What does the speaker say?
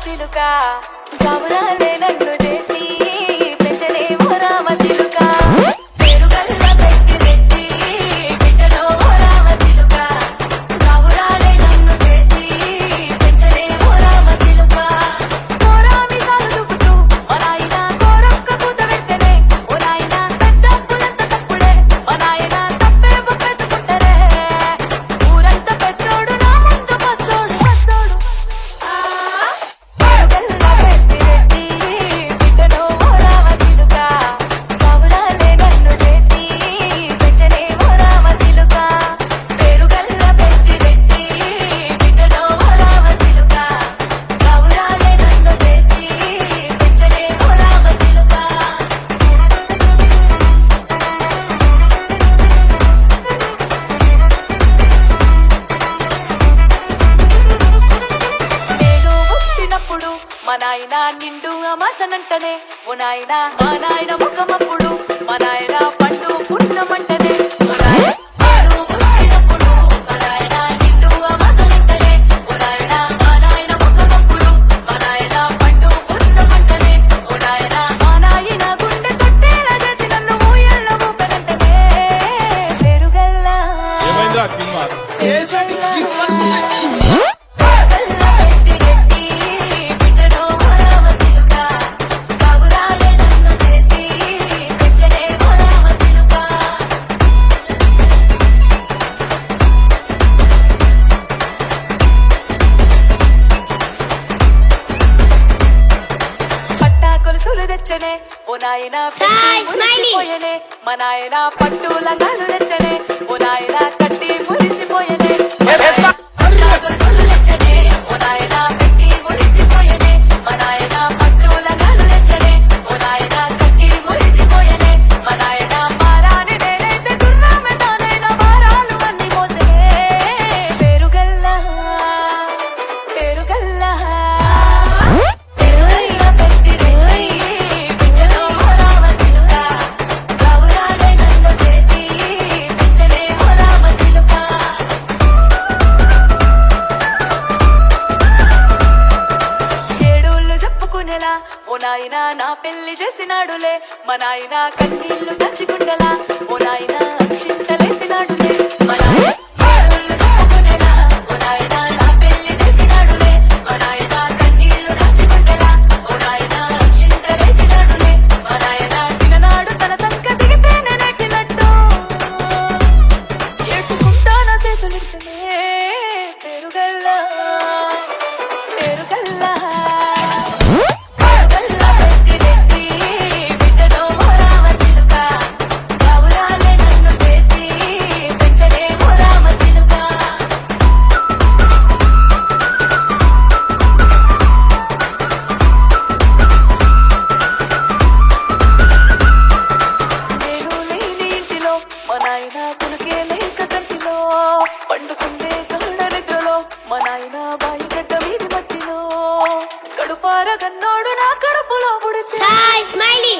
చిలుక గౌరాలే నన్ను చేసి పెంచలేమో రామ చిలుక పేరుగల్ల పెట్టి పెట్టి బిడ్డలో రామ చిలుక గౌరాలే నన్ను చేసి పెంచలేమో రామ చిలుక కోరామి సాలుదుకుతూ ఓ నాయనా కోరొక్క పూత వెంటనే ఓ నాయనా పెద్దప్పులంత తప్పుడే ఓ నాయనా తప్పే బొక్కేసుకుంటరే ఊరంత పెద్దోడు నా ముందు పస్తోడు పస్తోడు పేరుగల్ల పెట్టి పెట్టి బిడ్డలో రామ చిలుక గౌరాలే నన్ను చేసి పెంచలేమో రామ చిలుక పేరుగల్ల పెట్టి పెట్టి బిడ్డలో రామ చిలుక గౌరాలే నన్ను చేసి పెంచలేమో రామ చిలుక నేను పుట్టినప్పుడు మా నాయన నిండు అమాసనంటనే ఓ నాయన మా నాయన ముఖమప్పుడు మా నాయన పండు పుట్టినమంటనే ఓ నాయన నేను పుట్టినప్పుడు మా నాయన నిండు అమాసనంటనే ఓ నాయన మా నాయన ముఖమప్పుడు మా నాయన పండు పుట్టినమంటనే ఓ నాయన మా నాయన గుండె తొట్టేలా చేసి నన్ను ఊయల్ల ఊపనంటనే పేరుగల్ల ఏమైందిరా తిమ్మా? పేరుగల్ల పెట్టి పెట్టి బిడ్డలో రామ చిలుక గౌరాలే నన్ను చేసి పెంచలేమో రామ చిలుక పట్టా కొలుసులు తెచ్చనే ఓ నాయన పోయనే మా నాయన పట్టు లంగాలు తెచ్చనే ఓ నాయన కట్టి మురిసిపోయనే పట్టా కొలుసులు తెచ్చనే ఓ నాయన కట్టి మురిసిపోయనే మా నాయన పట్టు లంగాలు తెచ్చనే ఓ నాయన కట్టి మురిసిపోయనే మా నాయన మారాని నేనైతే గుర్రామె తానైనా మారాలు అన్ని మోసనే పేరుగల్ల పేరుగల్ల పేరుగల్ల పెట్టి బిడ్డలో రామ చిలుక గౌరాలే నన్ను చేసి పెంచలేమో రామ చిలుక చెడుళ్ళు చెప్పుకునేలా ఓ నాయన నా పెళ్లి చేసినాడులే మా నాయన కన్నీళ్లు తచ్చిగుండలా ఓ నాయన అక్షింతలేసినాడులే మా నాయన చెడుళ్ళు చెప్పుకునేలా ఓ నాయన నా పెళ్లి చేసినాడులే మా నాయన కన్నీళ్లు తచ్చిగుండలా ఓ నాయన అక్షింతలేసినాడులే మా నాయన చిన్ననాడు తన సంక దిగితేనే నెట్టినట్టు ఏడుకుంటాన చేతులిస్తనే పేరుగల్ల పేరుగల్ల పేరుగల్ల పెట్టి పెట్టి బిడ్డలో రామ చిలుక గౌరాలే నన్ను చేసి పెంచలేమో రామ చిలుక నేను లేని ఇంటిలో మా నాయన కులికే లేక కంటిలో పండుకుందే గాఢ నిద్రలో మా నాయన బాయిగడ్డ వీధి మట్టిలో కడుపార కన్నోడు నా కడుపులో పుడితే Sai, Smiley!